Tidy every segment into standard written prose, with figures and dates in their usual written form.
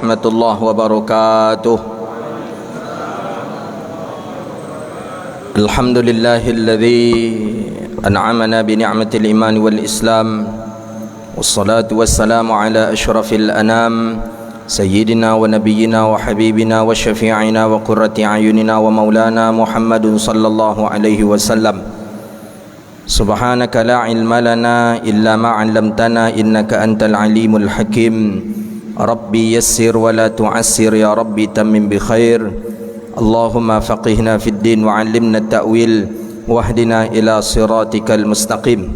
warahmatullahi wabarakatuh. Alhamdulillahilladzi an'amana bi ni'matil iman wal islam. Wassalatu wassalamu ala asyrafil anam sayyidina wa nabiyyina wa habibina wa syafi'ina wa qurrati a'yunina wa maulana Muhammadun sallallahu alaihi wasallam. Subhanaka la ilma lana illa ma 'allamtana innaka antal alimul hakim. Rabbi yassir wa la tu'assir ya Rabbi tammim bi khair. Allahumma faqihna fid din wa 'allimna at-ta'wil wahdina ila siratikal mustaqim.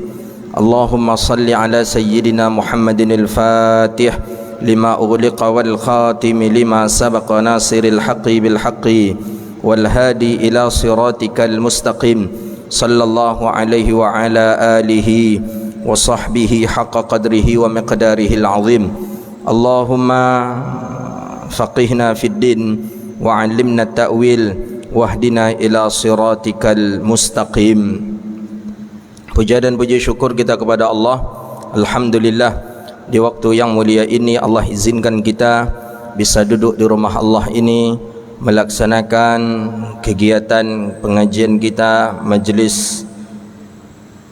Allahumma salli ala sayyidina Muhammadin al-Fatih lima ughliqa wal khatim lima sabaqa nasiril haqqi bil haqqi wal hadi ila siratikal mustaqim. Sallallahu alaihi wa ala alihi wa sahbihi haqqa qadrihi wa miqdarihi al-'azim. Allahumma faqihna fid din wa 'allimna at-ta'wil wahdina ila siratikal mustaqim. Puja dan puji syukur kita kepada Allah. Alhamdulillah, di waktu yang mulia ini Allah izinkan kita bisa duduk di rumah Allah ini melaksanakan kegiatan pengajian kita majlis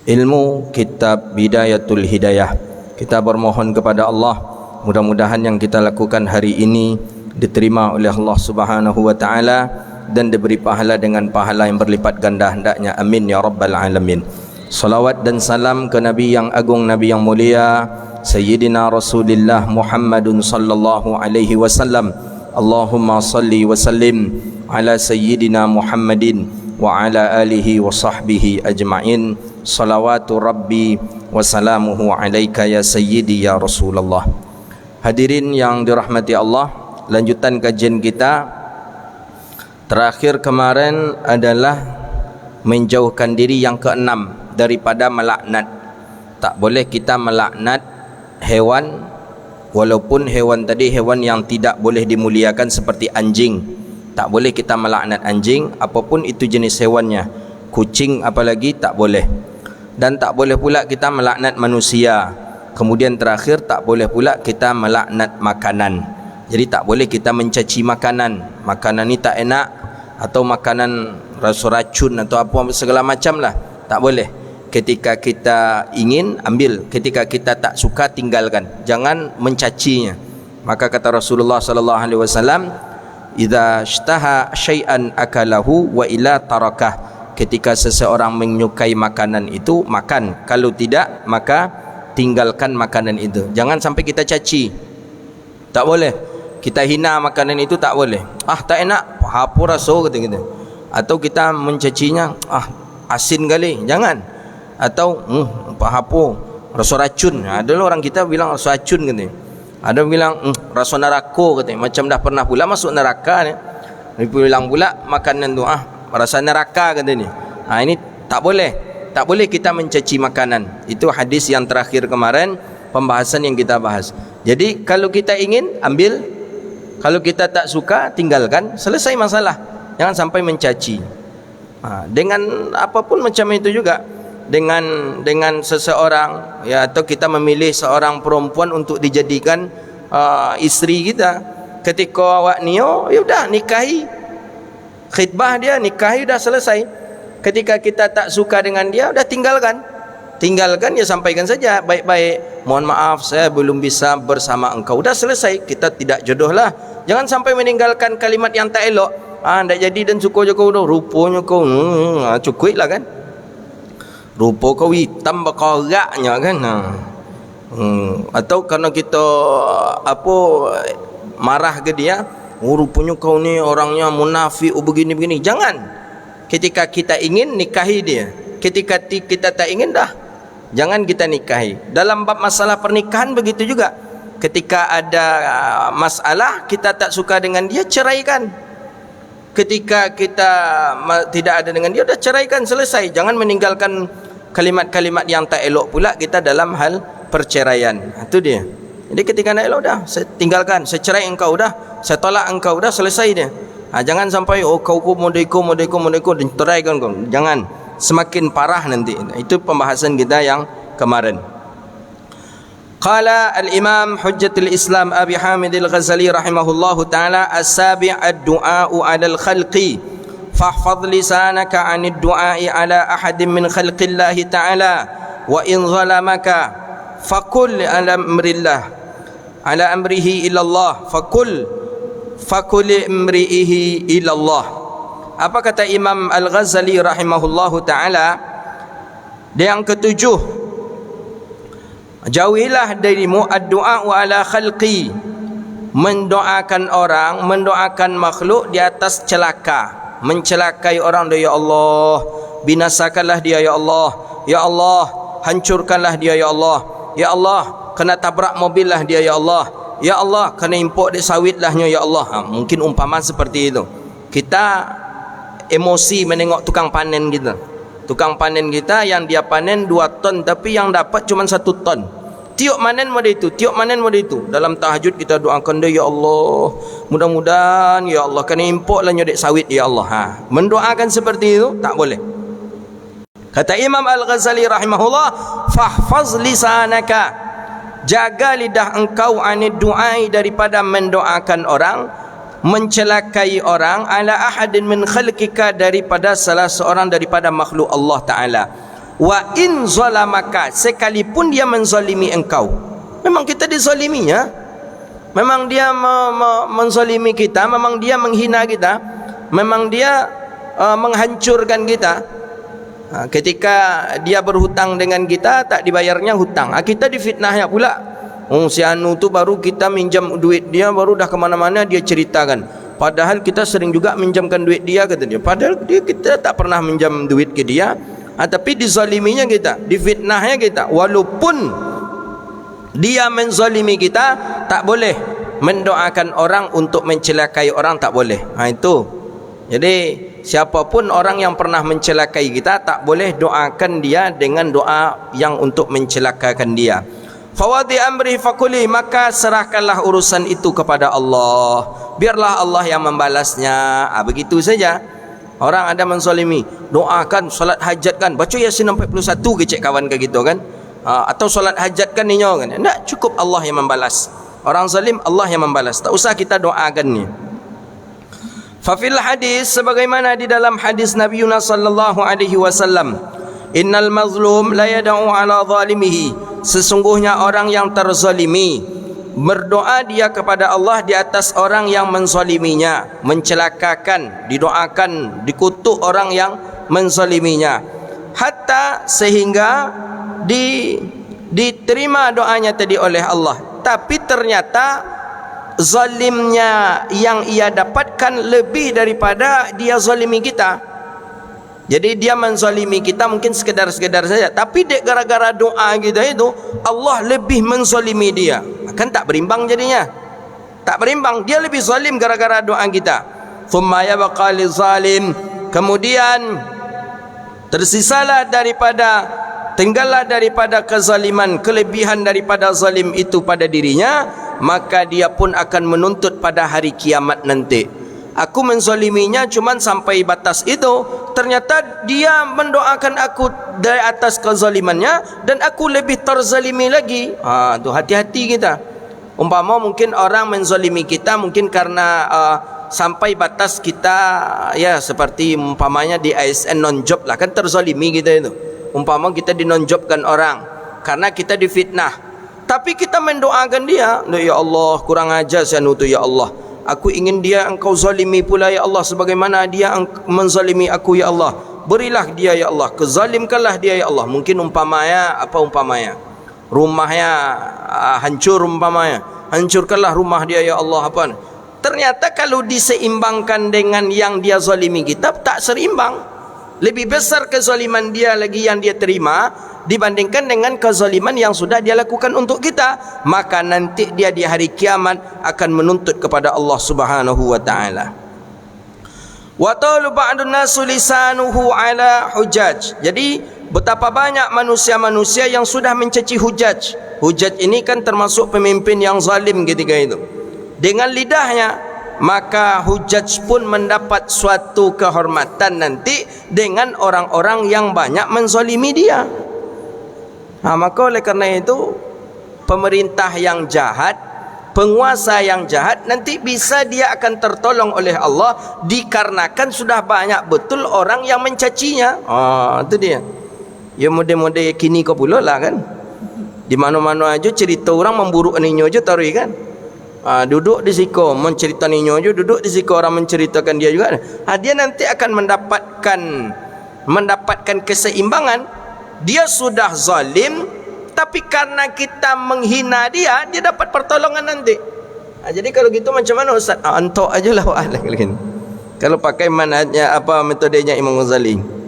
ilmu kitab Bidayatul Hidayah. Kita bermohon kepada Allah, mudah-mudahan yang kita lakukan hari ini diterima oleh Allah Subhanahu wa taala dan diberi pahala dengan pahala yang berlipat ganda hendaknya. Amin ya rabbal alamin. Salawat dan salam ke Nabi yang agung, Nabi yang mulia, Sayyidina Rasulullah Muhammadun sallallahu alaihi wasallam. Allahumma salli wa sallim ala Sayyidina Muhammadin wa ala alihi wa sahbihi ajma'in. Salawatu Rabbi wa salamuhu alaika ya Sayyidi ya Rasulullah. Hadirin yang dirahmati Allah, lanjutan kajian kita terakhir kemarin adalah menjauhkan diri yang keenam daripada melaknat. Tak boleh kita melaknat hewan, walaupun hewan tadi hewan yang tidak boleh dimuliakan seperti anjing. Tak boleh kita melaknat anjing apapun itu jenis hewannya. Kucing apalagi tak boleh. Dan tak boleh pula kita melaknat manusia. Kemudian terakhir tak boleh pula kita melaknat makanan. Jadi tak boleh kita mencaci makanan. Makanan ni tak enak atau makanan rasa racun atau apa segala macam lah. Tak boleh. Ketika kita ingin ambil, ketika kita tak suka tinggalkan. Jangan mencacinya. Maka kata Rasulullah sallallahu alaihi wasallam, "Idza ishtaha syai'an akalahu wa ila tarakah." Ketika seseorang menyukai makanan itu, makan. Kalau tidak, maka tinggalkan makanan itu. Jangan sampai kita caci. Tak boleh. Kita hina makanan itu, tak boleh. Ah, tak enak, apa rasa kata kita. Atau kita mencacinya, ah, asin kali. Jangan. Atau apa rasa racun. Ada orang kita bilang rasa racun kata. Ada bilang rasa neraka kata. Macam dah pernah pula masuk neraka ni. Dia bilang pula makanan tu rasa neraka kata ni. Ini tak boleh. Tak boleh kita mencaci makanan. Itu hadis yang terakhir kemarin, pembahasan yang kita bahas. Jadi kalau kita ingin ambil, kalau kita tak suka tinggalkan, selesai masalah. Jangan sampai mencaci. Dengan apapun macam itu juga. Dengan seseorang ya, atau kita memilih seorang perempuan untuk dijadikan isteri kita. Ketika awak niyo, ya udah nikahi. Khidbah dia, nikahi, dah selesai. Ketika kita tak suka dengan dia, dah tinggalkan. Tinggalkan, ya sampaikan saja baik-baik. Mohon maaf, saya belum bisa bersama engkau. Dah selesai, kita tidak jodoh lah. Jangan sampai meninggalkan kalimat yang tak elok. Tak jadi dan suka je kau dah. Rupanya kau cukup lah kan. Rupa kau hitam berkoraknya kan. Atau kerana kita marah ke dia, rupanya kau ni orangnya munafik, begini-begini. Jangan. Ketika kita ingin, nikahi dia. Ketika kita tak ingin, dah jangan kita nikahi. Dalam bab masalah pernikahan begitu juga. Ketika ada masalah, kita tak suka dengan dia, ceraikan. Ketika kita tidak ada dengan dia, dah ceraikan, selesai. Jangan meninggalkan kalimat-kalimat yang tak elok pula kita dalam hal perceraian. Itu dia. Jadi ketika nak elok, dah saya tinggalkan, saya cerai engkau, dah saya tolak engkau, dah selesai dia. Jangan sampai kau modeko dan teraikan kau. Jangan, semakin parah nanti. Itu pembahasan kita yang kemarin. Qala al-Imam Hujjatul Islam Abi Hamid al-Ghazali rahimahullahu ta'ala, as-sabi' ad-du'a'u 'alal khalqi fahfadh lisanaka 'anid du'a'i 'ala ahadin min khalqillahi ta'ala wa in zalamaka faqul ala amrihi ila Allah faqul imrihi ila Allah. Apa kata Imam Al-Ghazali rahimahullahu ta'ala? Yang ketujuh, jauhilah darimu ad-du'a wa ala khalqi, mendoakan orang, mendoakan makhluk di atas celaka, mencelakai orang. Ya Allah, binasakanlah dia ya Allah, ya Allah hancurkanlah dia ya Allah, ya Allah kena tabrak mobil lah dia ya Allah, ya Allah kena import dia sawit lahnya ya Allah. Mungkin umpama seperti itu. Kita emosi menengok tukang panen kita. Tukang panen kita yang dia panen 2 ton tapi yang dapat cuma 1 ton. Tiup manen model itu, tiup manen model itu. Dalam tahajud kita doakan dia, ya Allah, mudah-mudahan ya Allah kena import lah nyodek sawit ya Allah. Mendoakan seperti itu tak boleh. Kata Imam Al-Ghazali rahimahullah, fahfaz lisanaka, jaga lidah engkau anid du'ai, daripada mendoakan orang, mencelakai orang, ala ahadin min khalqika, daripada salah seorang daripada makhluk Allah Ta'ala. Wa in zalamaka, sekalipun dia menzalimi engkau. Memang kita dizaliminya, memang dia menzalimi kita, memang dia menghina kita, memang dia menghancurkan kita. Ketika dia berhutang dengan kita, tak dibayarnya hutang, kita difitnahnya pula. Si anu tu baru kita minjam duit dia, baru dah kemana-mana dia ceritakan. Padahal kita sering juga minjamkan duit dia, kata dia. Padahal kita tak pernah minjam duit ke dia. Tapi dizaliminya kita, difitnahnya kita. Walaupun dia menzalimi kita, tak boleh mendoakan orang untuk mencelakai orang, tak boleh. Itu. Jadi siapapun orang yang pernah mencelakai kita, tak boleh doakan dia dengan doa yang untuk mencelakakan dia. Fawadi amri fakuli, maka serahkanlah urusan itu kepada Allah, biarlah Allah yang membalasnya. Begitu saja. Orang ada menzalimi, doakan, solat hajat kan, baca Yasin 41 ke cik kawan ke gitu kan, atau solat hajat kan ni kan. Tak cukup Allah yang membalas. Orang zalim Allah yang membalas, tak usah kita doakan ni. Fafil hadis, sebagaimana di dalam hadis Nabi Yunus sallallahu alaihi wasallam, innal mazlum la yad'u ala zalimihi, sesungguhnya orang yang terzalimi berdoa dia kepada Allah di atas orang yang menzaliminya, mencelakakan, didoakan, dikutuk orang yang menzaliminya, hatta sehingga diterima doanya tadi oleh Allah. Tapi ternyata zalimnya yang ia dapatkan lebih daripada dia zalimi kita. Jadi dia menzalimi kita mungkin sekedar-sekedar saja, tapi gara-gara doa kita itu Allah lebih menzalimi dia. Kan tak berimbang jadinya. Tak berimbang, dia lebih zalim gara-gara doa kita. Thumma yabqa lizalim, kemudian tinggallah daripada kezaliman, kelebihan daripada zalim itu pada dirinya, maka dia pun akan menuntut pada hari kiamat nanti. Aku menzaliminya cuman sampai batas itu, ternyata dia mendoakan aku dari atas kezalimannya, dan aku lebih terzalimi lagi. Tu hati-hati kita. Umpama mungkin orang menzalimi kita mungkin karena sampai batas kita, ya seperti umpamanya di ASN non-job lah, kan terzalimi kita itu. Umpama kita di non-jobkan orang karena kita difitnah, tapi kita mendoakan dia, ya Allah kurang ajar si anu tu ya Allah, aku ingin dia engkau zalimi pula ya Allah, sebagaimana dia menzalimi aku ya Allah, berilah dia ya Allah, kezalimkanlah dia ya Allah. Mungkin umpamanya rumahnya hancur, umpamanya hancurkanlah rumah dia ya Allah, ternyata kalau diseimbangkan dengan yang dia zalimi kita, tak seimbang. Lebih besar kezaliman dia lagi yang dia terima dibandingkan dengan kezaliman yang sudah dia lakukan untuk kita. Maka nanti dia di hari kiamat akan menuntut kepada Allah Subhanahu wa taala. Wa talu ba'dun nasu lisanuhu ala hujaj. Jadi betapa banyak manusia-manusia yang sudah mencaci hujaj. Hujaj ini kan termasuk pemimpin yang zalim ketika itu. Dengan lidahnya, maka hujaj pun mendapat suatu kehormatan nanti dengan orang-orang yang banyak menzalimi dia. Maka oleh kerana itu pemerintah yang jahat, penguasa yang jahat, nanti bisa dia akan tertolong oleh Allah dikarenakan sudah banyak betul orang yang mencacinya. Itu dia. Ya model-model kini kau pula lah kan. Di mana-mana aja cerita orang memburuk ninyo aja taruh kan. Duduk di siku mencerita ninyo aja, duduk di siku orang menceritakan dia juga. Dia nanti akan mendapatkan keseimbangan. Dia sudah zalim, tapi karena kita menghina dia dapat pertolongan nanti. Jadi kalau gitu macam mana Ustaz? Antok ajalah wa'ala. Kalau pakai manhajnya metodenya Imam Ghazali.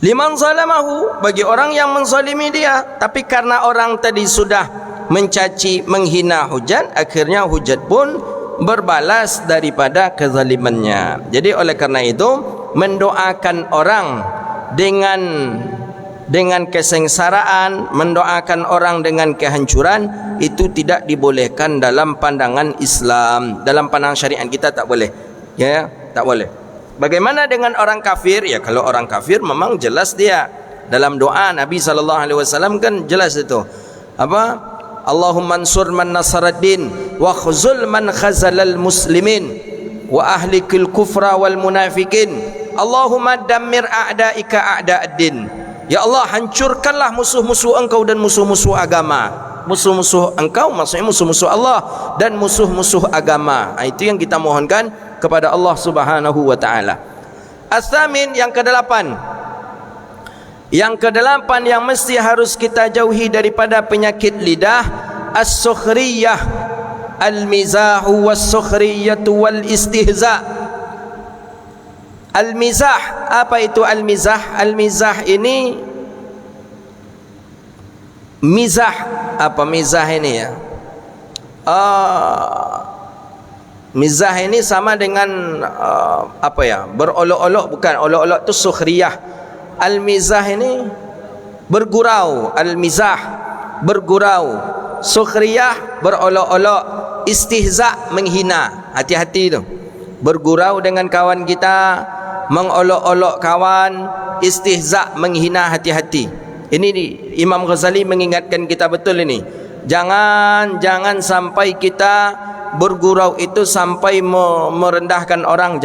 Liman zalamahu, bagi orang yang menzalimi dia, tapi karena orang tadi sudah mencaci, menghina hujat, akhirnya hujat pun berbalas daripada kezalimannya. Jadi oleh karena itu, mendoakan orang dengan kesengsaraan, mendoakan orang dengan kehancuran, itu tidak dibolehkan dalam pandangan Islam. Dalam pandangan syariat kita tak boleh. Ya, tak boleh. Bagaimana dengan orang kafir? Ya, kalau orang kafir memang jelas dia dalam doa Nabi SAW kan jelas itu. Allahumma ansur man nasaraddin wa khuzul man khazalal muslimin wa ahlikil kufra wal munafikin. Allahumma dammir a'daika a'da'ad-din. Ya Allah, hancurkanlah musuh-musuh engkau dan musuh-musuh agama. Musuh-musuh engkau maksudnya musuh-musuh Allah dan musuh-musuh agama. Itu yang kita mohonkan kepada Allah Subhanahu wa taala. As-samin, yang kedelapan. Yang kedelapan yang mesti harus kita jauhi daripada penyakit lidah, as-sukhriyah, al-mizahu was-sukhriyatu wal-istihza. Al-mizah, apa itu al-mizah? Al-mizah ini mizah, apa mizah ini ya? Mizah ini sama dengan berolok-olok, bukan. Olok-olok itu sukhriyah. Al-mizah ini bergurau. Al-mizah bergurau, sukhriyah berolok-olok, istihza menghina. Hati-hati itu. Bergurau dengan kawan kita, mengolok-olok kawan, istihza menghina, hati-hati. Ini Imam Ghazali mengingatkan kita betul ini. Jangan sampai kita bergurau itu sampai merendahkan orang.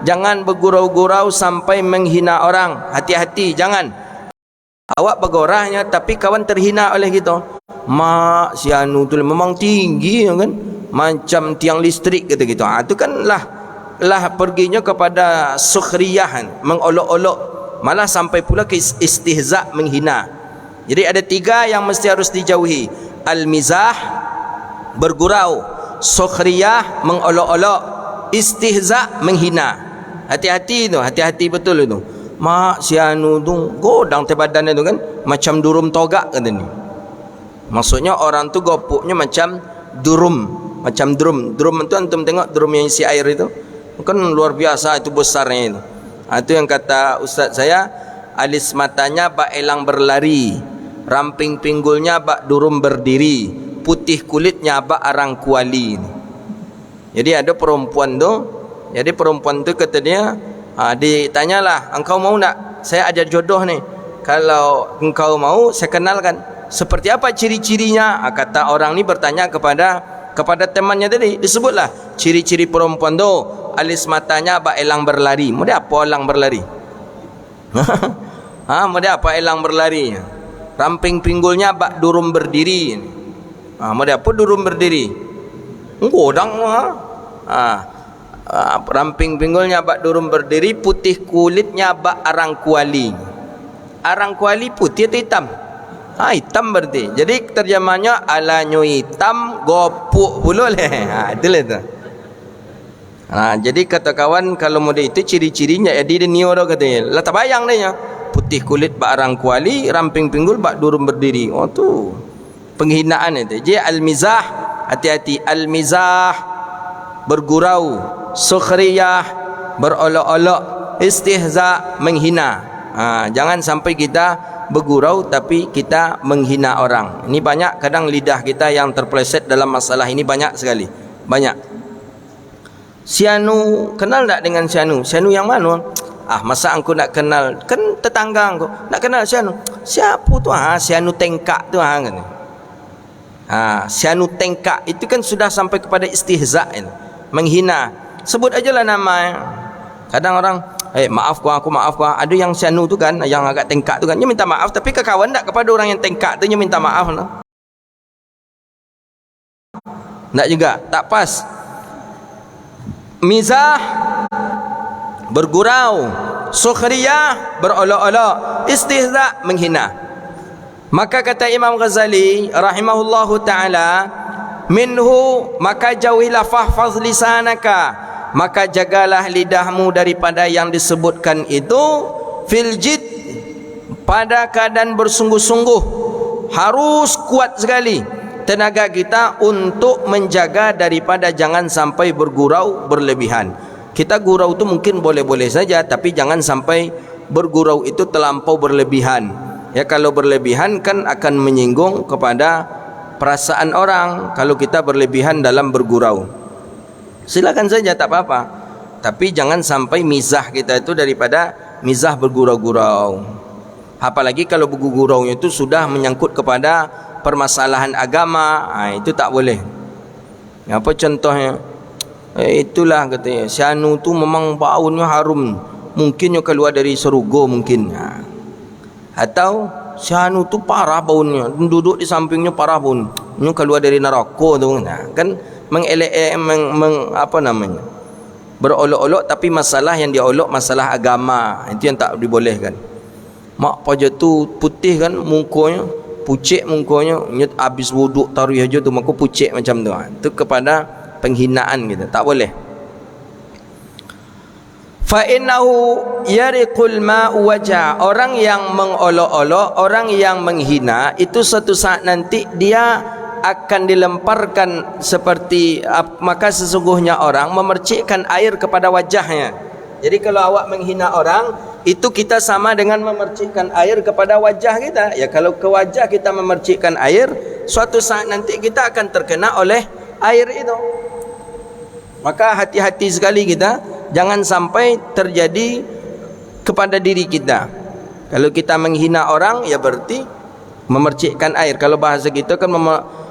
Jangan bergurau-gurau sampai menghina orang. Hati-hati, jangan. Awak bergorahnya tapi kawan terhina oleh kita. Mak si anu tu memang tinggi kan, macam tiang listrik kata gitu. Itu kan lah perginya kepada sukhriyahan, mengolok-olok, malah sampai pula ke istihza, menghina. Jadi ada tiga yang mesti harus dijauhi. Al-mizah, bergurau, sukhriyah, mengolok-olok, istihza, menghina. Hati-hati tu, hati-hati betul itu. Mak si anu tu godang tebadan itu kan, macam durum togak kata ni. Maksudnya orang tu gopuknya macam durum, macam drum. Drum itu antum tengok drum yang isi air itu, kan luar biasa itu besarnya itu. Itu yang kata ustaz saya, alis matanya bak elang berlari, ramping pinggulnya bak durum berdiri, putih kulitnya bak arang kuali. Jadi ada perempuan tu kata dia, ditanyalah, engkau mau nak saya ajar jodoh ni? Kalau engkau mau saya kenalkan. Seperti apa ciri-cirinya? Kata orang ni bertanya kepada temannya tadi, disebutlah ciri-ciri perempuan tu. Alis matanya bak elang berlari. Mau dia apa elang berlari? Mau dia apa elang berlari? Ramping pinggulnya bak durum berdiri. Mau dia apa durum berdiri? Godang. Ramping pinggulnya bak durum berdiri, putih kulitnya bak arang kuali. Arang kuali putih atau hitam? Hitam berarti. Jadi terjemahnya alanyo hitam gopuk pula leh. Itulah tu. Jadi kata kawan, kalau model itu ciri-cirinya ya dia nio dah katanya. Lah tak bayang dia. Putih kulit bak arang kuali, ramping pinggul bak durum berdiri. Oh tu penghinaan itu. Jadi al-mizah, hati-hati. Al-mizah bergurau, sukhriyah berolok-olok, istihza menghina. Jangan sampai kita bergurau tapi kita menghina orang. Ini banyak kadang lidah kita yang terpeleset dalam masalah ini, banyak sekali. Banyak. Si anu, kenal tak dengan si anu? Si anu yang mana? Masa engkau nak kenal, kan tetangga engkau nak kenal si anu. Siapa tu? Si anu tengkak tu kan. Si anu tengkak itu kan sudah sampai kepada istihza ini, menghina. Sebut aja lah nama. Kadang orang, maaf aku maaf. Ada yang si anu tu kan, yang agak tengkak tu kan, dia minta maaf, tapi ke kawan tak kepada orang yang tengkak tu dia minta maaf lah. Tak juga, tak pas. Mizah, bergurau. Sukhriyah, berolok-olok. Istihza, menghina. Maka kata Imam Ghazali rahimahullahu ta'ala, minhu, maka jauhilah, fahfaz lisanaka, maka jagalah lidahmu daripada yang disebutkan itu, fil jid, pada keadaan bersungguh-sungguh. Harus kuat sekali tenaga kita untuk menjaga daripada jangan sampai bergurau berlebihan. Kita gurau itu mungkin boleh-boleh saja, tapi jangan sampai bergurau itu terlampau berlebihan. Ya, kalau berlebihan kan akan menyinggung kepada perasaan orang kalau kita berlebihan dalam bergurau. Silakan saja, tak apa-apa, tapi jangan sampai mizah kita itu daripada mizah bergurau-gurau. Apalagi kalau bergurau itu sudah menyangkut kepada permasalahan agama, itu tak boleh. Apa contohnya? Itulah katanya, si anu tu memang baunya harum, mungkin keluar dari surga mungkin. Atau si anu tu parah baunya, duduk di sampingnya parah bau, ini keluar dari neraka tu. Kan mengelek, apa namanya, berolok-olok, tapi masalah yang dia olok masalah agama, itu yang tak dibolehkan. Mak paja tu putih kan mukanya, pucik mukanya, habis wuduk taruh aja tu maka pucik macam tu. Itu kepada penghinaan kita, tak boleh. Fa innahu yariqul ma'u wajah. Orang yang mengolok-olok, orang yang menghina, itu suatu saat nanti dia akan dilemparkan seperti, maka sesungguhnya orang memercikkan air kepada wajahnya. Jadi kalau awak menghina orang, itu kita sama dengan memercikkan air kepada wajah kita. Ya, kalau ke wajah kita memercikkan air, suatu saat nanti kita akan terkena oleh air itu. Maka hati-hati sekali kita, jangan sampai terjadi kepada diri kita. Kalau kita menghina orang, ya berarti memercikkan air. Kalau bahasa kita kan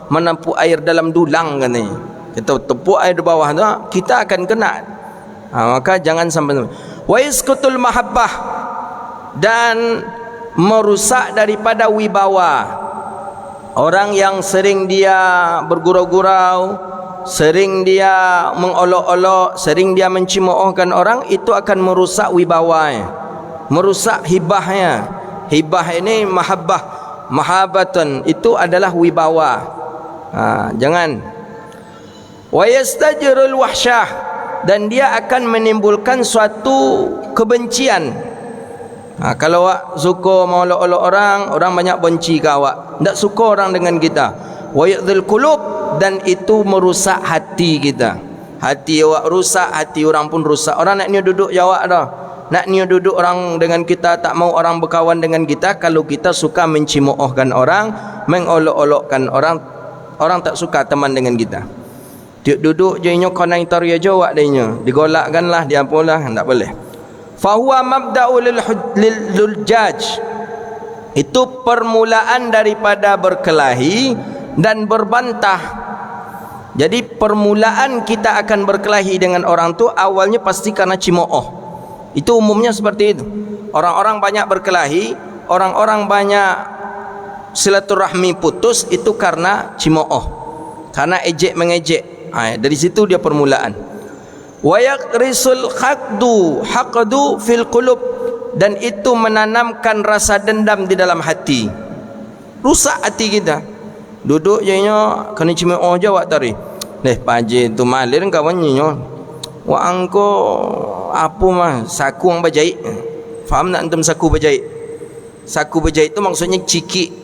menampuk air dalam dulang katanya. Kita tepuk air di bawah tu, kita akan kena. Maka jangan sampai. Wa iskutul mahabbah, dan merusak daripada wibawa. Orang yang sering dia bergurau-gurau, sering dia mengolok-olok, sering dia mencemoohkan orang, itu akan merusak wibawanya, merusak hibahnya. Hibah ini mahabbah, mahabbatan, itu adalah wibawa. Jangan. Wa yastajirul wahsyah, dan dia akan menimbulkan suatu kebencian. Kalau awak suka mengolok-olok orang, orang banyak benci ke awak, tak suka orang dengan kita. Wa yadhil qulub, dan itu merusak hati kita. Hati awak rusak, hati orang pun rusak. Orang nak duduk jawab dah, nak duduk orang dengan kita, tak mau orang berkawan dengan kita. Kalau kita suka mencemoohkan orang, mengolok-olokkan orang, orang tak suka teman dengan kita. Duduk je inyo kena taria jawab dia, digolakkanlah dia apalah, tak boleh. Fahuwa mabda'u lil jaj, itu permulaan daripada berkelahi dan berbantah. Jadi permulaan kita akan berkelahi dengan orang tu awalnya pasti karena cemooh. Itu umumnya seperti itu. Orang-orang banyak berkelahi, orang-orang banyak silaturahmi putus, itu karena cemooh, karena ejek mengejek. Dari situ dia permulaan. Wa yaqrisul haqdu fil qulub, dan itu menanamkan rasa dendam di dalam hati. Rusak hati kita. Duduk je nya kena cemooh je awak tari. Paje tu malir kawannya nya. Wa angko apa mah saku ang bajait. Faham tak antum saku bajait? Saku bajait tu maksudnya ciki.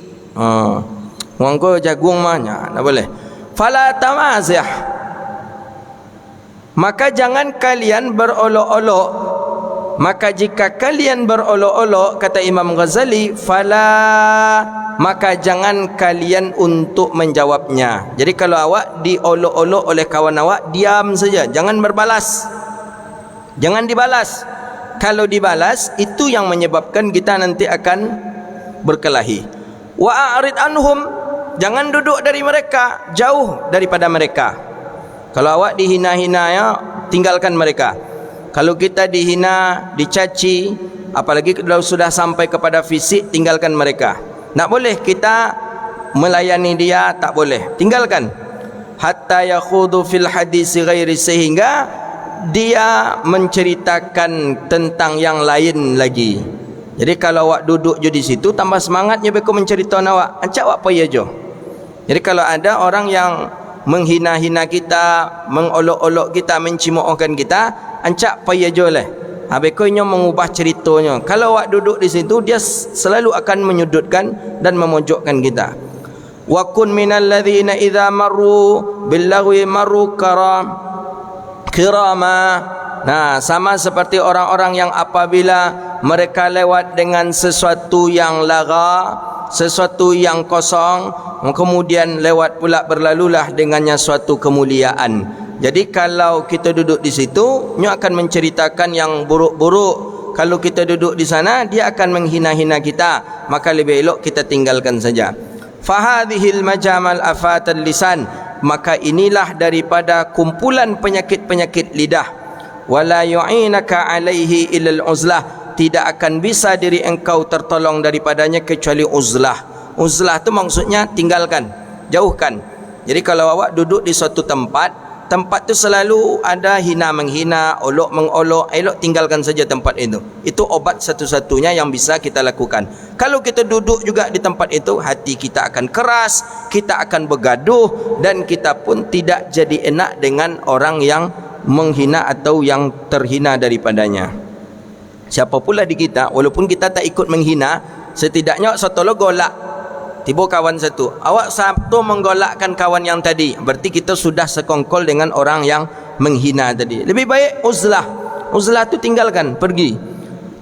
Wa angko jagung mah nya, tak boleh. Fala tamazih, maka jangan kalian berolok-olok. Maka jika kalian berolok-olok, kata Imam Ghazali, maka jangan kalian untuk menjawabnya. Jadi kalau awak diolok-olok oleh kawan awak, diam saja, jangan berbalas, jangan dibalas. kalau dibalas itu yang menyebabkan kita nanti akan berkelahi. Wa a'rid anhum, jangan duduk dari mereka, jauh daripada mereka. Kalau awak dihina-hina ya, tinggalkan mereka. Kalau kita dihina, dicaci, apalagi kalau sudah sampai kepada fisik, tinggalkan mereka. Tak boleh kita melayani dia, tak boleh, tinggalkan. Hatta yakhudu fil hadisi ghairi, sehingga dia menceritakan tentang yang lain lagi. Jadi kalau awak duduk je di situ, tambah semangatnya beko menceritakan awak, ancak awak payah je. Jadi kalau ada orang yang menghina-hina kita, mengolok-olok kita, mencimohkan kita, ancak payah je lah. Bekonya mengubah ceritanya. Kalau awak duduk di situ, dia selalu akan menyudutkan dan memojokkan kita. Wa kun minal ladzina idza marru bil lagwi marru kirama. Nah, sama seperti orang-orang yang apabila mereka lewat dengan sesuatu yang laga, sesuatu yang kosong, kemudian lewat pula berlalulah dengannya suatu kemuliaan. Jadi kalau kita duduk di situ, dia akan menceritakan yang buruk-buruk. Kalau kita duduk di sana, dia akan menghina-hina kita, maka lebih elok kita tinggalkan saja. Fahadhil majamal afatal lisan, maka inilah daripada kumpulan penyakit-penyakit lidah. Wala yu'inaka alaihi ilal uzlah, tidak akan bisa diri engkau tertolong daripadanya kecuali uzlah. Uzlah itu maksudnya tinggalkan, jauhkan. Jadi kalau awak duduk di suatu tempat tu selalu ada hina menghina, olok mengolok, elok tinggalkan saja tempat itu. Itu obat satu-satunya yang bisa kita lakukan. Kalau kita duduk juga di tempat itu, hati kita akan keras, kita akan bergaduh, dan kita pun tidak jadi enak dengan orang yang menghina atau yang terhina daripadanya. Siapa pula di kita, walaupun kita tak ikut menghina, setidaknya satu lo golak, tiba kawan satu, awak satu menggolakkan kawan yang tadi, berarti kita sudah sekongkol dengan orang yang menghina tadi. Lebih baik uzlah. Uzlah tu tinggalkan, pergi.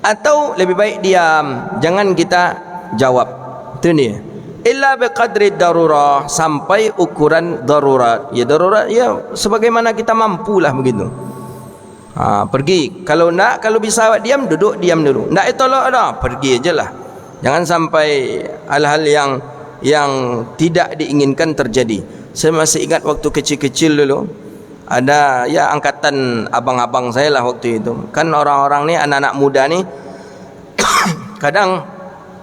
Atau lebih baik diam, jangan kita jawab. Itu ni. Illa biqadri darurah, sampai ukuran darurat. Ya darurat ya sebagaimana kita mampulah begitu. Pergi. Kalau nak, kalau bisa awak diam, duduk diam dulu. Nak tolak dah, pergi ajalah. Jangan sampai hal-hal yang tidak diinginkan terjadi. Saya masih ingat waktu kecil-kecil dulu, ada ya angkatan abang-abang saya lah waktu itu. Kan orang-orang ni, anak-anak muda ni kadang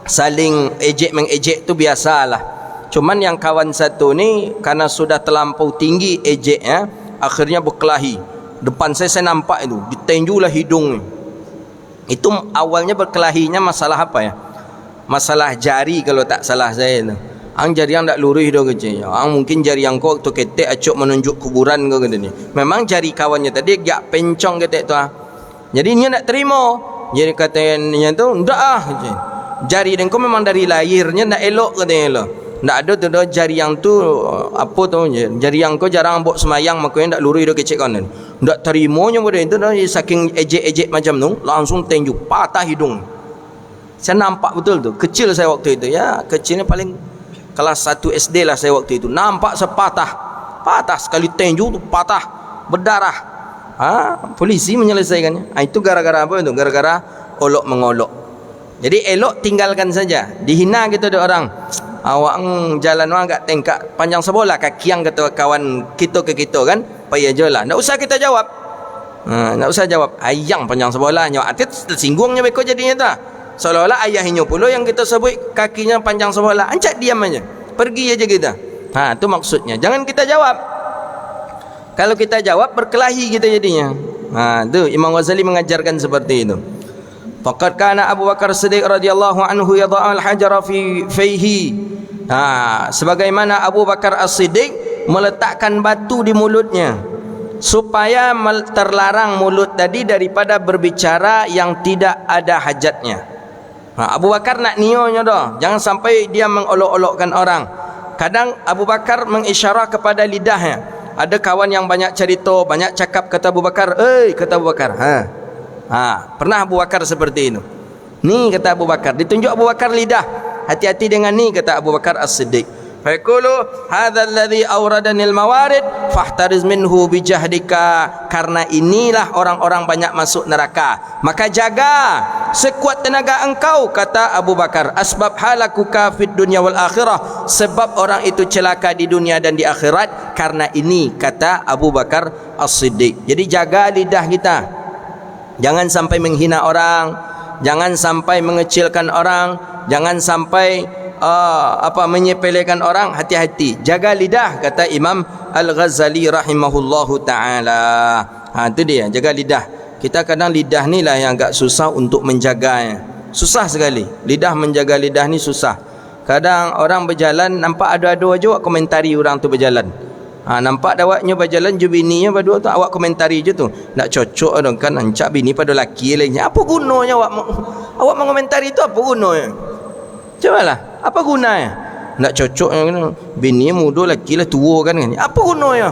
saling ejek mengejek tu biasalah. Cuman yang kawan satu ni karena sudah terlampau tinggi ejeknya, akhirnya berkelahi. Depan saya nampak itu, ditenjulah hidung ni. Itu awalnya berkelahinya masalah apa ya? Masalah jari kalau tak salah saya tu. Ang jari yang tak lurus dah kecil. Ang mungkin jari yang kau tu ketek acuk menunjuk kuburan kau kata ni. Memang jari kawannya tadi gak pencong ketek tu Jadi dia nak terima. Jadi katanya tu, ndak kecil. Jari dan kau memang dari lahirnya nak elok katanya lah. Ndak ada tu jari yang tu apa tu, jari yang kau jarang buat semayang, makanya ndak lurus dah kecil kan. Ndak terimanya pada itu dah, saking ejek-ejek macam tu, langsung tenju patah hidung. Saya nampak betul tu. Kecil saya waktu itu ya, kecilnya paling kelas 1 SD lah saya waktu itu. Nampak sepatah, patah sekali tenju tu patah, berdarah. Polisi menyelesaikannya. Itu gara-gara apa itu? Gara-gara olok mengolok. Jadi elok tinggalkan saja. Dihina gitu ada orang, awak jalan agak tengkak panjang sebola kaki yang kata kawan kita ke kita kan, payah je lah. Tak usah kita jawab. Tak usah jawab. Ayang panjang sebola nyawa atit tersinggungnya beko jadinya tak. Seolah-olah ayahnya pula yang kita sebut kakinya panjang sebola. Ancak diam aja. Pergi aja kita. Itu maksudnya. Jangan kita jawab. Kalau kita jawab berkelahi kita jadinya. Tu Imam Ghazali mengajarkan seperti itu. Faqad kana Abu Bakar Siddiq radhiyallahu anhu yadha'u al-hajara fi fihi. Sebagaimana Abu Bakar As-Siddiq meletakkan batu di mulutnya supaya terlarang mulut tadi daripada berbicara yang tidak ada hajatnya. Abu Bakar nak nionya dah, jangan sampai dia mengolok-olokkan orang. Kadang Abu Bakar mengisyarah kepada lidahnya. Ada kawan yang banyak cerita, banyak cakap, kata Abu Bakar, kata Abu Bakar, pernah Abu Bakar seperti itu. Ni kata Abu Bakar, ditunjuk Abu Bakar lidah, hati-hati dengan ni kata Abu Bakar As-Siddiq. Faqulu hadzal ladzi awradanil mawarid fahtariz minhu bijahdika, karena inilah orang-orang banyak masuk neraka, maka jaga sekuat tenaga engkau, kata Abu Bakar. Asbab halakuka fid dunya wal akhirah, sebab orang itu celaka di dunia dan di akhirat karena ini, kata Abu Bakar As-Siddiq. Jadi jaga lidah kita, jangan sampai menghina orang, jangan sampai mengecilkan orang, jangan sampai menyepelekan orang. Hati-hati, jaga lidah, kata Imam Al-Ghazali rahimahullahu ta'ala. Itu dia, jaga lidah. Kita kadang lidah ni lah yang agak susah untuk menjaganya. Susah sekali, lidah, menjaga lidah ni susah. Kadang orang berjalan nampak ada-ada aja awak komentari orang tu berjalan. Nampak awaknya berjalan je bininya berdua tu, awak komentari je tu. Nak cocok dong kan, ancak bini pada laki lainnya. Apa gunanya awak mengomentari tu, apa gunanya? Cobalah, apa gunanya? Nak cocok bini muda, laki lah tua kan. Apa gunanya?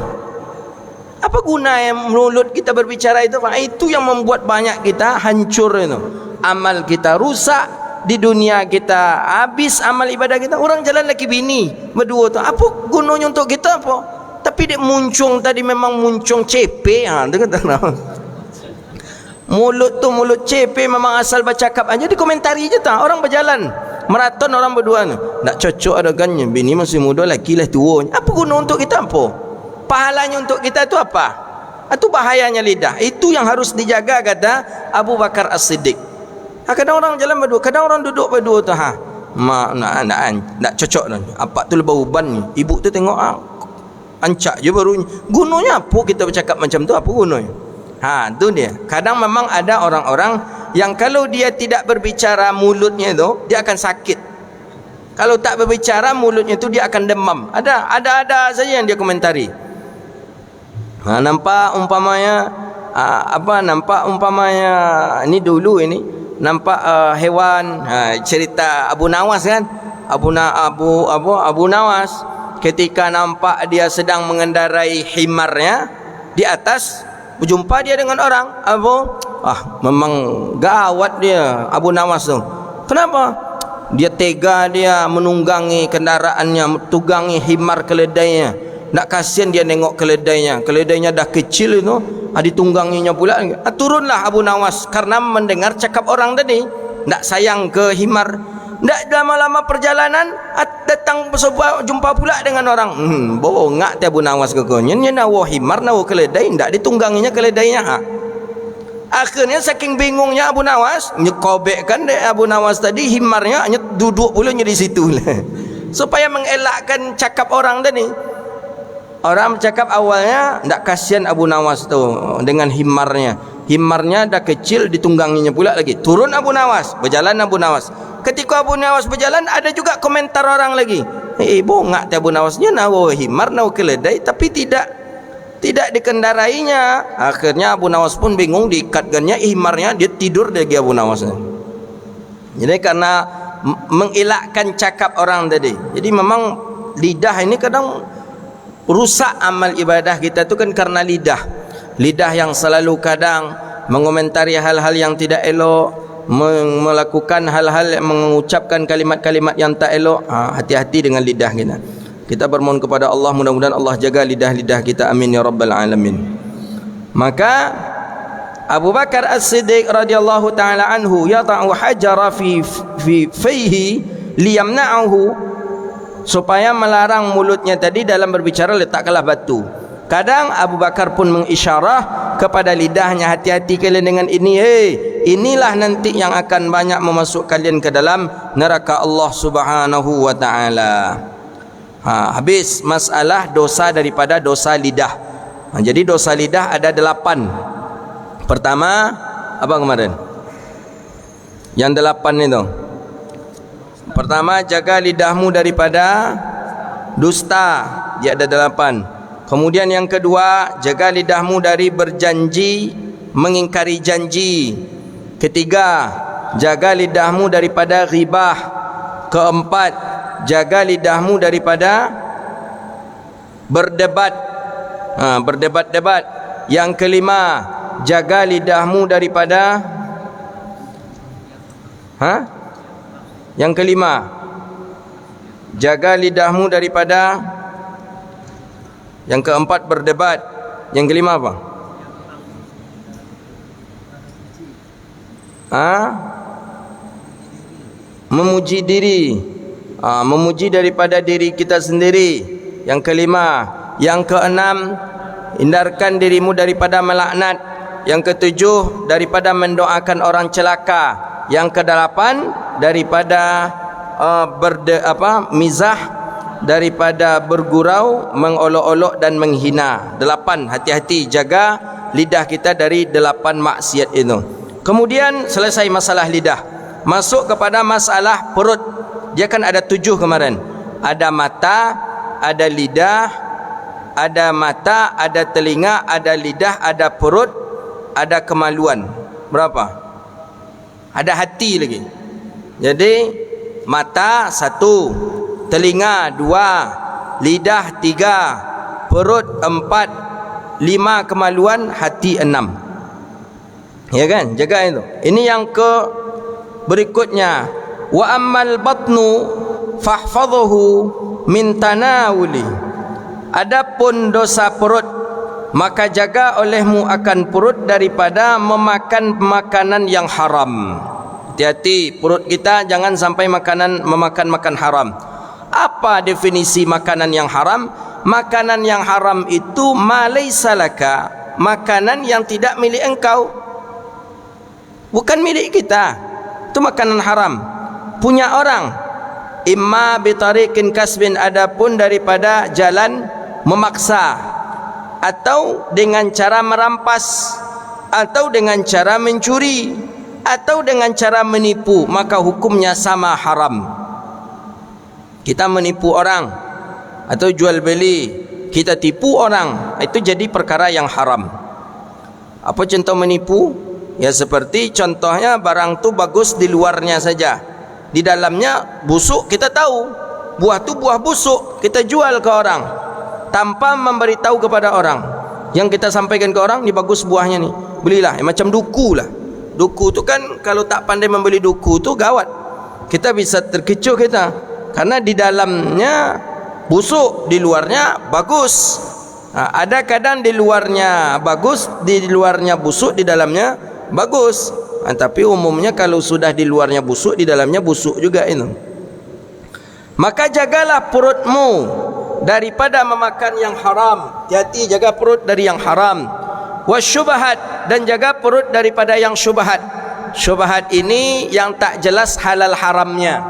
Apa gunanya mulut kita berbicara itu? Itu yang membuat banyak kita hancur itu. Amal kita rusak, di dunia kita habis amal ibadah kita. Orang jalan laki bini berdua tu, apa gunanya untuk kita apa? Tapi dia muncung tadi memang muncung cepe. Dia kata mulut tu mulut cepe, memang asal bercakap aja, dikomentari je tak. Orang berjalan maraton, orang berdua ni nak cocok adegannya, bini masih muda, laki lah tua. Apa guna untuk kita apa? Pahalanya untuk kita tu apa? Itu bahayanya lidah. Itu yang harus dijaga, kata Abu Bakar As-Siddiq. Kadang orang jalan berdua, kadang orang duduk berdua tu, nak cocok dah. Apa tu lebah uban ni? Ibu tu tengok ancak je baru. Gunanya apa kita bercakap macam tu? Apa gunanya? Tu dia. Kadang memang ada orang-orang yang kalau dia tidak berbicara mulutnya tu, dia akan sakit. Kalau tak berbicara mulutnya tu, dia akan demam. Ada saja yang dia komentari. Nampak umpamanya nampak umpamanya ini dulu ini nampak hewan, cerita Abu Nawas kan. Abu Nawas ketika nampak dia sedang mengendarai himarnya di atas, berjumpa dia dengan orang. Memang gawat dia Abu Nawas tu. Kenapa? Dia tega, dia menunggangi kendaraannya, tunggangi himar keledainya. Nak kasihan dia nengok keledainya dah kecil itu, ditungganginya pula. Turunlah Abu Nawas karena mendengar cakap orang tadi. Nak sayang ke himar. Tak lama-lama perjalanan, datang jumpa pula dengan orang. Bongak dia Abu Nawas ke kau. Nya nawa himar, nawa keledai, tak ditungganginya keledainya. Akhirnya saking bingungnya Abu Nawas, nyekobekkan dia Abu Nawas tadi himarnya, duduk pula di situ. Supaya mengelakkan cakap orang tadi. Orang bercakap awalnya tak kasihan Abu Nawas tu dengan himarnya. Himarnya dah kecil, ditungganginya pula lagi. Turun Abu Nawas, berjalan Abu Nawas. Ketika Abu Nawas berjalan, ada juga komentar orang lagi. Bongak Abu Nawasnya nawa himar, nawa keledai, tapi tidak dikendarainya. Akhirnya Abu Nawas pun bingung, diikatkannya himarnya, dia tidur lagi Abu Nawas. Jadi karena mengelakkan cakap orang tadi. Jadi memang lidah ini kadang rusak amal ibadah kita tu kan karena lidah. Lidah yang selalu kadang mengomentari hal-hal yang tidak elok, melakukan hal-hal, mengucapkan kalimat-kalimat yang tak elok. Hati-hati dengan lidah kita. Kita bermohon kepada Allah, mudah-mudahan Allah jaga lidah-lidah kita. Amin ya rabbal alamin. Maka Abu Bakar As-Siddiq radhiyallahu taala anhu yata'u hajara fi fihi liyamna'ahu, supaya melarang mulutnya tadi dalam berbicara, letakkanlah batu. Kadang Abu Bakar pun mengisyarah kepada lidahnya, hati-hati kalian dengan ini. Inilah nanti yang akan banyak memasuk kalian ke dalam neraka Allah Subhanahu wa taala. Habis masalah dosa daripada dosa lidah. Jadi dosa lidah ada 8. Pertama apa kemarin? Yang 8 itu. Pertama, jaga lidahmu daripada dusta. Dia ada 8. Kemudian yang kedua, jaga lidahmu dari berjanji, mengingkari janji. Ketiga, jaga lidahmu daripada ghibah. Keempat, jaga lidahmu daripada berdebat, berdebat-debat. Yang kelima, jaga lidahmu daripada Yang kelima, jaga lidahmu daripada. Yang keempat berdebat. Yang kelima apa? Memuji diri. Memuji daripada diri kita sendiri. Yang kelima. Yang keenam, hindarkan dirimu daripada melaknat. Yang ketujuh, daripada mendoakan orang celaka. Yang kedelapan, daripada mizah, daripada bergurau, mengolok-olok dan menghina. 8, hati-hati jaga lidah kita dari 8 maksiat itu. Kemudian selesai masalah lidah, masuk kepada masalah perut. Dia kan ada 7 kemarin. Ada mata, ada lidah, ada mata, ada telinga, ada lidah, ada perut, ada kemaluan. Berapa? Ada hati lagi. Jadi mata 1, telinga 2, lidah 3, perut 4, 5 kemaluan, hati 6. Ya kan? Jaga itu. Ini yang ke berikutnya. Wa ammal batnu fahfadhuhu min tanawuli. Adapun dosa perut, maka jaga olehmu akan perut daripada memakan makanan yang haram. Hati-hati perut kita jangan sampai memakan haram. Apa definisi makanan yang haram? Makanan yang haram itu ma laysa laka, makanan yang tidak milik engkau, bukan milik kita. Itu makanan haram, punya orang. Imma bitariqin kasbin, adapun daripada jalan memaksa, atau dengan cara merampas, atau dengan cara mencuri, atau dengan cara menipu, maka hukumnya sama, haram. Kita menipu orang atau jual beli, kita tipu orang, itu jadi perkara yang haram. Apa contoh menipu? Ya seperti contohnya barang tu bagus di luarnya saja, di dalamnya busuk. Kita tahu buah tu buah busuk, kita jual ke orang tanpa memberitahu kepada orang. Yang kita sampaikan ke orang, ni bagus buahnya ni, belilah. Macam duku lah. Duku tu kan kalau tak pandai membeli duku tu gawat, kita bisa terkecoh kita, karena di dalamnya busuk, di luarnya bagus. Ada kadang di luarnya bagus, di luarnya busuk, di dalamnya bagus. Tapi umumnya kalau sudah di luarnya busuk, di dalamnya busuk juga itu. Maka jagalah perutmu daripada memakan yang haram. Hati-hati jaga perut dari yang haram. Wasyubahat, dan jaga perut daripada yang syubhat. Syubhat ini yang tak jelas halal haramnya.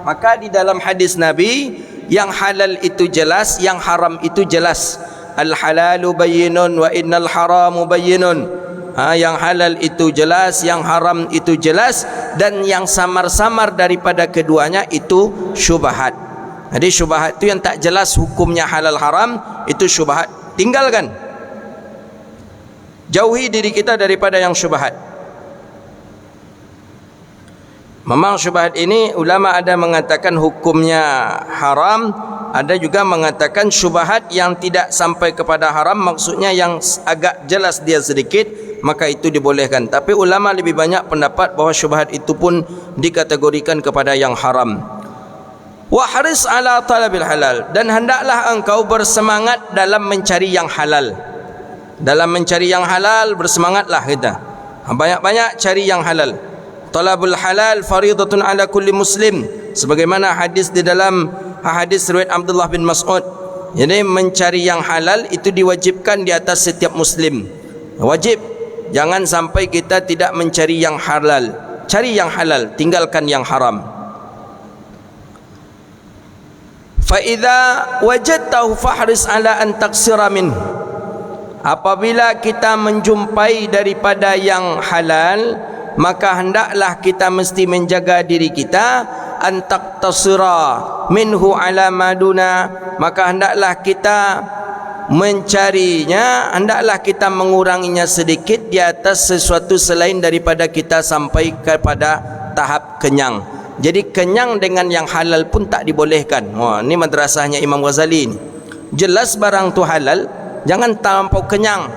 Maka di dalam hadis Nabi, yang halal itu jelas, yang haram itu jelas. Al halalu bayyinun wa innal haramu bayyinun. Yang halal itu jelas, yang haram itu jelas, dan yang samar-samar daripada keduanya itu syubhat. Jadi syubhat itu yang tak jelas hukumnya halal haram, itu syubhat. Tinggalkan, jauhi diri kita daripada yang syubhat. Memang syubhat ini ulama ada mengatakan hukumnya haram, ada juga mengatakan syubhat yang tidak sampai kepada haram, maksudnya yang agak jelas dia sedikit, maka itu dibolehkan. Tapi ulama lebih banyak pendapat bahawa syubhat itu pun dikategorikan kepada yang haram. Wa haris ala talabil halal, dan hendaklah engkau bersemangat dalam mencari yang halal. Dalam mencari yang halal bersemangatlah kita. Banyak-banyak cari yang halal. Talabul halal faridatun ala kulli muslim, sebagaimana hadis di dalam hadis riwayat Abdullah bin Mas'ud. Jadi mencari yang halal itu diwajibkan di atas setiap muslim. Wajib. Jangan sampai kita tidak mencari yang halal. Cari yang halal, tinggalkan yang haram. Fa idza wajadtahu fahris ala an taqsira min. Apabila kita menjumpai daripada yang halal, maka hendaklah kita mesti menjaga diri kita, an taqtasira minhu ala maduna, maka hendaklah kita mencarinya, hendaklah kita menguranginya sedikit di atas sesuatu selain daripada kita sampai kepada tahap kenyang. Jadi kenyang dengan yang halal pun tak dibolehkan. Ini madrasahnya Imam Ghazali ni. Jelas barang tu halal, jangan terlampau kenyang,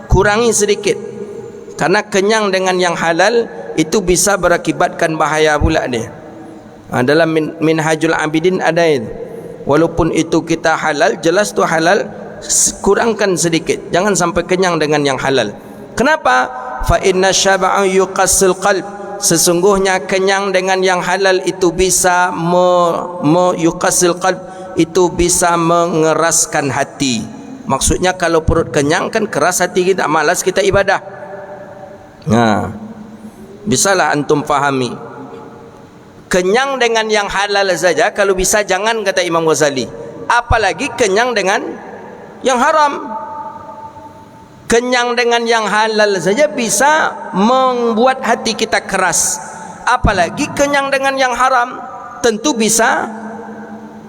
kurangi sedikit. Karena kenyang dengan yang halal itu bisa berakibatkan bahaya pula dia. Dalam Minhajul Abidin ada itu. Walaupun itu kita halal, jelas tu halal, kurangkan sedikit, jangan sampai kenyang dengan yang halal. Kenapa? Fa inna syab'a yuqassil qalb. Sesungguhnya kenyang dengan yang halal itu bisa yuqassil qalb, itu bisa mengeraskan hati. Maksudnya kalau perut kenyang kan keras hati kita, malas kita ibadah. Nah, bisalah antum fahami. Kenyang dengan yang halal saja kalau bisa jangan, kata Imam Ghazali. Apalagi kenyang dengan yang haram. Kenyang dengan yang halal saja bisa membuat hati kita keras, apalagi kenyang dengan yang haram, tentu bisa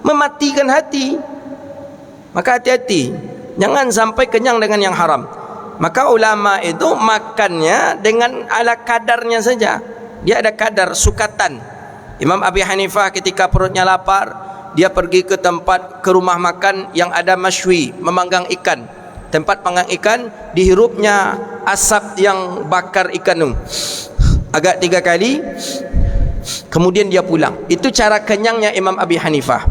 mematikan hati. Maka hati-hati, jangan sampai kenyang dengan yang haram. Maka ulama itu makannya dengan ala kadarnya saja. Dia ada kadar sukatan. Imam Abi Hanifah ketika perutnya lapar, dia pergi ke rumah makan yang ada masywi, memanggang ikan. Tempat panggang ikan, dihirupnya asap yang bakar ikan itu agak 3 kali, kemudian dia pulang. Itu cara kenyangnya Imam Abi Hanifah.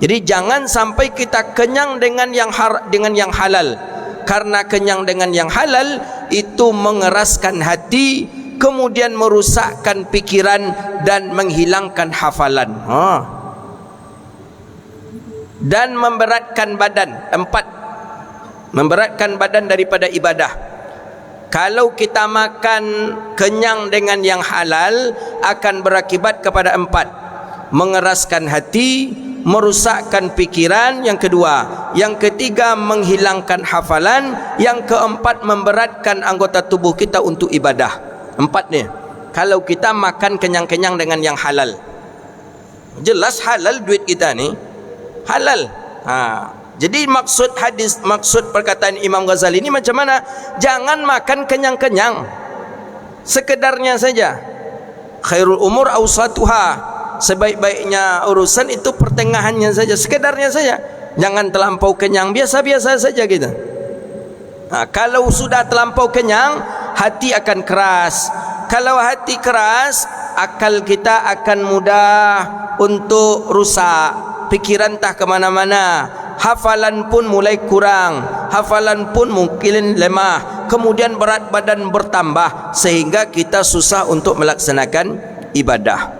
Jadi jangan sampai kita kenyang dengan yang halal, karena kenyang dengan yang halal itu mengeraskan hati, kemudian merusakkan pikiran dan menghilangkan hafalan, dan memberatkan badan. 4, memberatkan badan daripada ibadah. Kalau kita makan kenyang dengan yang halal, akan berakibat kepada 4: mengeraskan hati, merusakkan pikiran, yang kedua. Yang ketiga, menghilangkan hafalan. Yang keempat, memberatkan anggota tubuh kita untuk ibadah. 4 ni kalau kita makan kenyang-kenyang dengan yang halal. Jelas halal duit kita ni, halal. Jadi maksud hadis, maksud perkataan Imam Ghazali ini macam mana? Jangan makan kenyang-kenyang, sekedarnya saja. Khairul umur awsatuha, sebaik-baiknya urusan itu pertengahannya saja, sekedarnya saja. Jangan terlampau kenyang, biasa-biasa saja kita. Kalau sudah terlampau kenyang, hati akan keras. Kalau hati keras, akal kita akan mudah untuk rusak. Pikiran tak kemana-mana, hafalan pun mulai kurang, hafalan pun mungkin lemah, kemudian berat badan bertambah, sehingga kita susah untuk melaksanakan ibadah.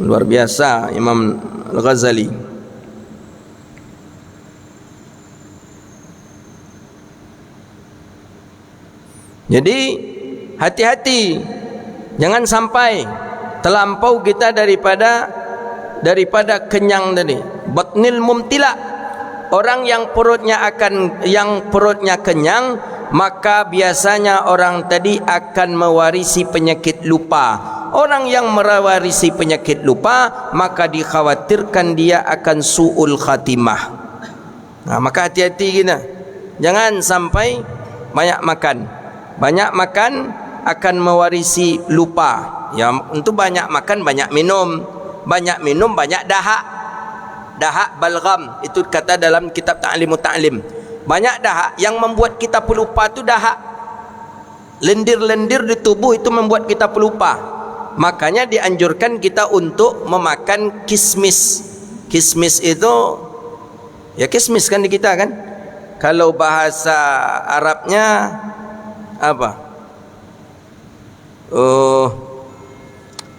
Luar biasa Imam Al-Ghazali. Jadi hati-hati, jangan sampai terlampau kita daripada kenyang tadi. Batnil mumtila, orang yang perutnya kenyang, maka biasanya orang tadi akan mewarisi penyakit lupa. Orang yang mewarisi penyakit lupa, maka dikhawatirkan dia akan su'ul khatimah. Maka hati-hati kita, jangan sampai banyak makan. Banyak makan akan mewarisi lupa. Ya, untuk banyak makan banyak minum. Banyak minum banyak dahak. Dahak balgham, itu kata dalam kitab Ta'limut Ta'lim. Banyak dahak yang membuat kita pelupa tu dahak. Lendir-lendir di tubuh itu membuat kita pelupa. Makanya dianjurkan kita untuk memakan kismis. Kismis itu, ya kismis kan di kita kan. Kalau bahasa Arabnya apa?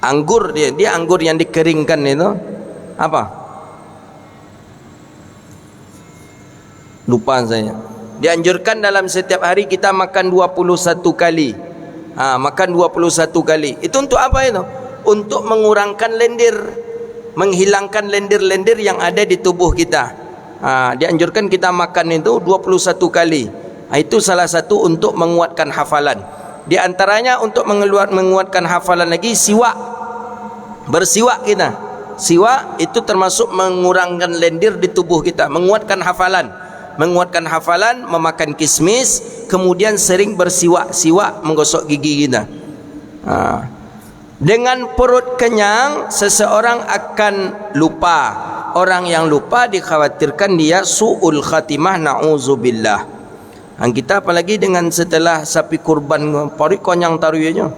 Anggur, dia anggur yang dikeringkan itu apa? Lupa saya. Dianjurkan dalam setiap hari kita makan 21 kali. Makan 21 kali. Itu untuk apa itu? Untuk mengurangkan lendir, menghilangkan lendir-lendir yang ada di tubuh kita. Dianjurkan kita makan itu 21 kali. Itu salah satu untuk menguatkan hafalan. Di antaranya untuk menguatkan hafalan lagi, siwak. Bersiwak kita. Siwak itu termasuk mengurangkan lendir di tubuh kita, menguatkan hafalan. Menguatkan hafalan, memakan kismis, kemudian sering bersiwak-siwak, menggosok gigi kita. Dengan perut kenyang, seseorang akan lupa. Orang yang lupa dikhawatirkan dia su'ul khatimah, na'udzubillah. Kita apalagi dengan setelah sapi kurban, parik konyang taruh aja.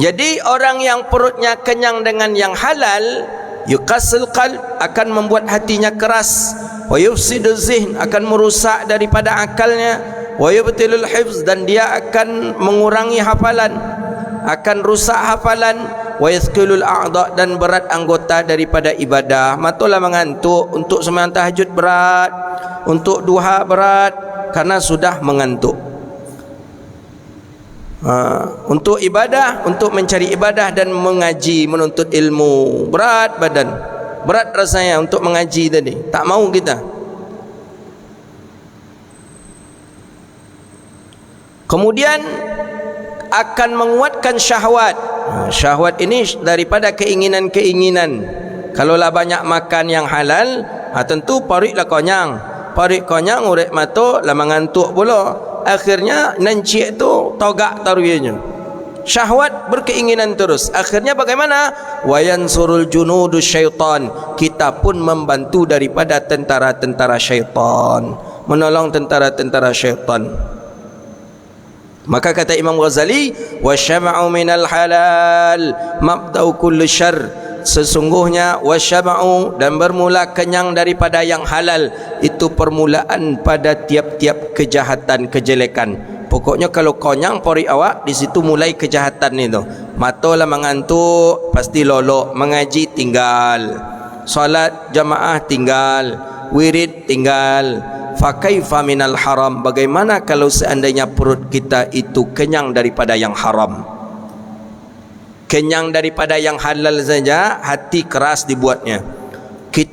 Jadi orang yang perutnya kenyang dengan yang halal, yuqasil qalb, akan membuat hatinya keras, wa yufsidu zihn, akan merusak daripada akalnya, wa yubtilul hifz, dan dia akan mengurangi hafalan, akan rusak hafalan, wa yathqilul a'dha, dan berat anggota daripada ibadah. Matulah mengantuk, untuk sembahyang tahajud berat, untuk duha berat, karena sudah mengantuk. Untuk ibadah, untuk mencari ibadah dan mengaji, menuntut ilmu, berat badan, berat rasanya untuk mengaji tadi, tak mau kita. Kemudian akan menguatkan syahwat. Syahwat ini daripada keinginan-keinginan. Kalaulah banyak makan yang halal, tentu pariklah konyang. Parik konyang, urek mato, lama ngantuk pula. Akhirnya nancik tu togak taruhnya. Syahwat berkeinginan terus. Akhirnya bagaimana? Wayansurul junudu syaitan. Kita pun membantu daripada tentara-tentara syaitan, menolong tentara-tentara syaitan. Maka kata Imam Ghazali, wasyama'u minal halal mabda'u kulli syarr. Sesungguhnya wasyama'u, dan bermula kenyang daripada yang halal, itu permulaan pada tiap-tiap kejahatan, kejelekan. Pokoknya kalau konyang pori awak, di situ mulai kejahatan itu. Matolah mengantuk, pasti lolok. Mengaji tinggal, salat jamaah tinggal, wirid tinggal. Fakaifa minal haram, bagaimana kalau seandainya perut kita itu kenyang daripada yang haram? Kenyang daripada yang halal saja, hati keras dibuatnya,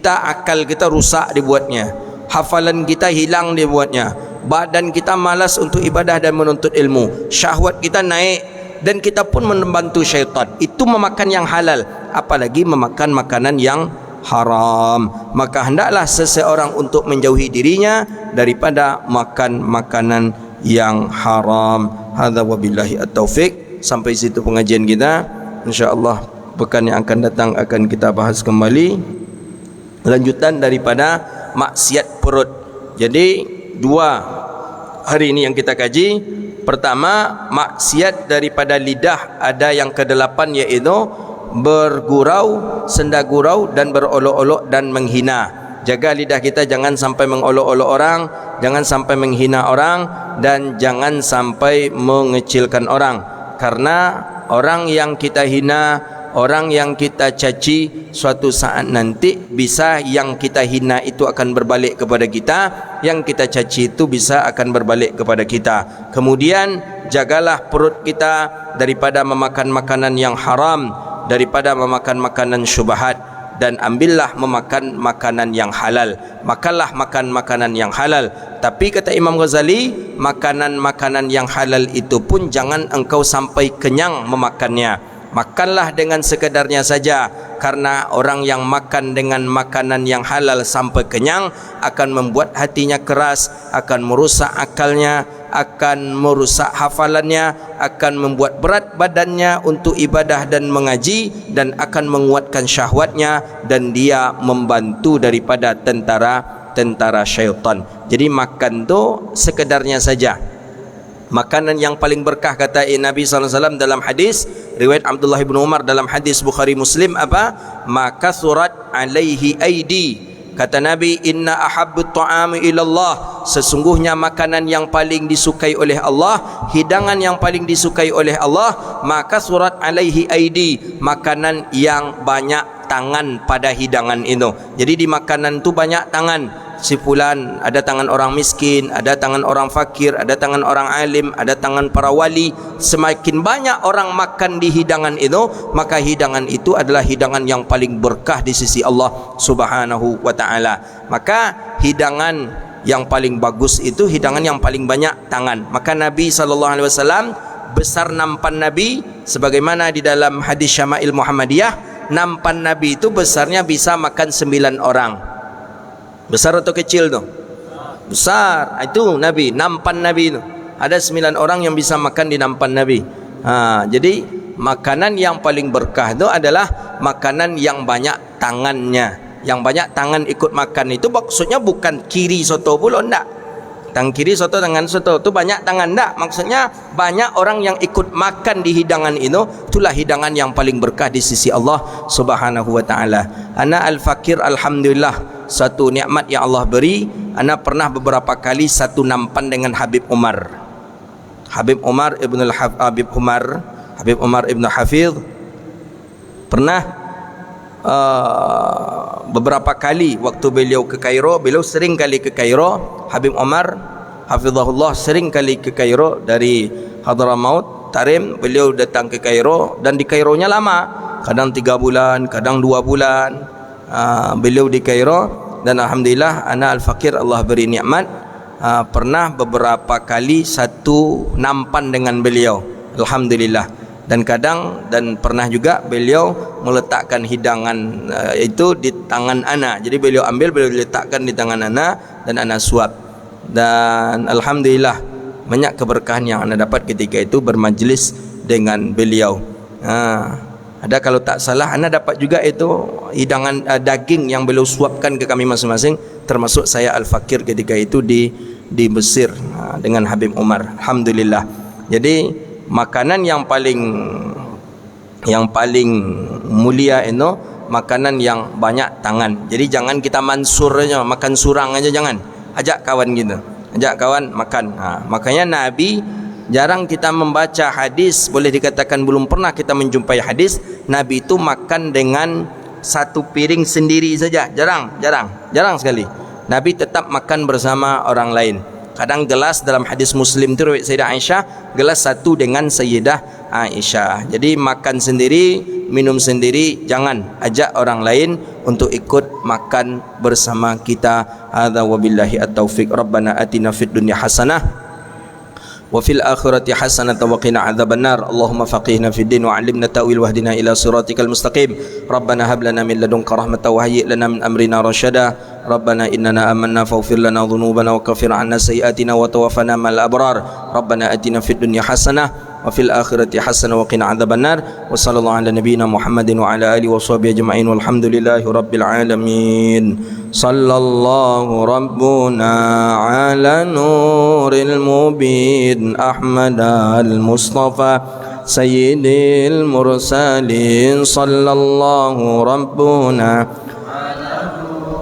akal kita rusak dibuatnya, hafalan kita hilang dibuatnya, badan kita malas untuk ibadah dan menuntut ilmu, syahwat kita naik, dan kita pun membantu syaitan. Itu memakan yang halal, apalagi memakan makanan yang haram. Maka hendaklah seseorang untuk menjauhi dirinya daripada makan makanan yang haram. Hadza wabillahi at-taufiq. Sampai situ pengajian kita. InsyaAllah pekan yang akan datang akan kita bahas kembali lanjutan daripada maksiat perut. Jadi 2 hari ini yang kita kaji. Pertama, maksiat daripada lidah ada yang ke-8, yaitu bergurau, senda gurau, dan berolok-olok dan menghina. Jaga lidah kita jangan sampai mengolok-olok orang, jangan sampai menghina orang, dan jangan sampai mengecilkan orang. Karena orang yang kita hina, orang yang kita caci, suatu saat nanti bisa yang kita hina itu akan berbalik kepada kita, yang kita caci itu bisa akan berbalik kepada kita. Kemudian jagalah perut kita daripada memakan makanan yang haram, daripada memakan makanan syubhat, dan ambillah memakan makanan yang halal. Makanlah makanan yang halal. Tapi kata Imam Ghazali, makanan-makanan yang halal itu pun jangan engkau sampai kenyang memakannya. Makanlah dengan sekedarnya saja, karena orang yang makan dengan makanan yang halal sampai kenyang akan membuat hatinya keras, akan merusak akalnya, akan merusak hafalannya, akan membuat berat badannya untuk ibadah dan mengaji, dan akan menguatkan syahwatnya, dan dia membantu daripada tentara syaitan. Jadi makan tu sekedarnya saja. Makanan yang paling berkah kata Nabi SAW dalam hadis riwayat Abdullah bin Umar dalam hadis Bukhari Muslim, apa? Maka surat alaihi aidi. Kata Nabi, inna ahabbut ta'ami ilallah, sesungguhnya makanan yang paling disukai oleh Allah, hidangan yang paling disukai oleh Allah, maka surat alaihi aidi, makanan yang banyak tangan pada hidangan itu. Jadi di makanan itu banyak tangan. Si fulan, ada tangan orang miskin, ada tangan orang fakir, ada tangan orang alim, ada tangan para wali. Semakin banyak orang makan di hidangan itu, maka hidangan itu adalah hidangan yang paling berkah di sisi Allah Subhanahu wa ta'ala. Maka hidangan yang paling bagus itu hidangan yang paling banyak tangan. Maka Nabi SAW besar nampan Nabi, sebagaimana di dalam hadis Syama'il Muhammadiyah, nampan Nabi itu besarnya bisa makan 9 orang. Besar atau kecil tu? Besar. Itu Nabi, nampan Nabi itu. Ada 9 orang yang bisa makan di nampan Nabi. Jadi makanan yang paling berkah itu adalah makanan yang banyak tangannya. Yang banyak tangan ikut makan itu maksudnya bukan kiri soto pula, enggak. Tangan kiri soto, tangan soto. Itu banyak tangan tak? Maksudnya banyak orang yang ikut makan di hidangan itu. Itulah hidangan yang paling berkah di sisi Allah Subhanahu wa taala. Ana al-fakir, alhamdulillah, satu nikmat yang Allah beri. Ana pernah beberapa kali satu nampan dengan Habib Umar. Habib Umar ibn Hafidh pernah beberapa kali waktu beliau ke Kairo. Beliau sering kali ke Kairo. Habib Umar hafizahullah sering kali ke Kairo dari Hadramaut Tarim. Beliau datang ke Kairo dan di Kaironya lama, kadang 3 bulan, kadang 2 bulan. Beliau di Kairo dan alhamdulillah ana al-fakir, Allah beri nikmat, pernah beberapa kali satu nampan dengan beliau, alhamdulillah. Dan pernah juga beliau meletakkan hidangan itu di tangan ana. Jadi beliau ambil, beliau letakkan di tangan ana dan ana suap. Dan alhamdulillah banyak keberkahan yang ana dapat ketika itu bermajlis dengan beliau. Ada kalau tak salah ana dapat juga itu hidangan daging yang beliau suapkan ke kami masing-masing, termasuk saya al-fakir ketika itu di Mesir dengan Habib Umar, alhamdulillah. Jadi makanan yang paling mulia itu makanan yang banyak tangan. Jadi jangan kita mansur aja, makan surang aja, jangan. Ajak kawan kita, ajak kawan makan. Makanya Nabi, jarang kita membaca hadis, boleh dikatakan belum pernah kita menjumpai hadis Nabi itu makan dengan satu piring sendiri saja. Jarang sekali. Nabi tetap makan bersama orang lain. Kadang gelas dalam hadis Muslim itu riwayat Sayyidah Aisyah, gelas satu dengan Sayyidah Aisyah. Jadi makan sendiri, minum sendiri, jangan ajak orang lain untuk ikut makan bersama kita. Hadza wabillahi at-taufiq. Rabbana atina fid dunya hasanah wa fil akhirati hasanatan wa qina adzabannar. Allahumma faqihna fid din wa 'allimna ta'wil wahdina ila siratikal mustaqim. Rabbana hab lana min ladunka rahmatan wa hayyi' lana min amrina rasyada. Rabbana innana amanna faghfir lana dhunubana wa kaffir 'anna sayyi'atina wa tawaffana ma'al abrar. Rabbana atina fid dunya hasanah wa fil akhirati hasanah wa qina adzabannar. Wa sallallahu ala nabiyyina Muhammadin wa ala alihi wa sahbihi ajma'in walhamdulillahi rabbil alamin. Sallallahu rabbuna ala nuril mubin Ahmad al-Mustafa sayyidil mursalin. Sallallahu rabbuna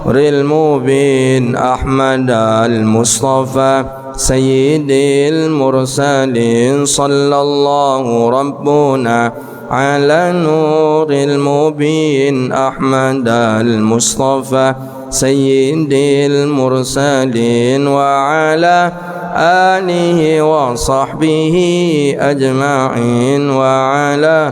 nuril mubin Ahmad al-Mustafa sayyidil mursalin. Sallallahu rabbuna ala nuril mubin Ahmad al-Mustafa sayyidil mursalin wa ala alihi wa sahbihi ajma'in wa ala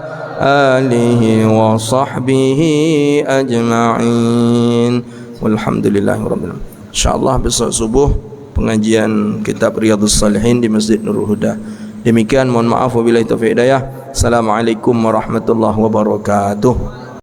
alihi wa sahbihi ajma'in walhamdulillahi rabbil alamin. Insyaallah besok subuh pengajian kitab Riyadhus Shalihin di Masjid Nurul Huda. Demikian, mohon maaf wabillahi taufiq hidayah. Assalamualaikum warahmatullahi wabarakatuh.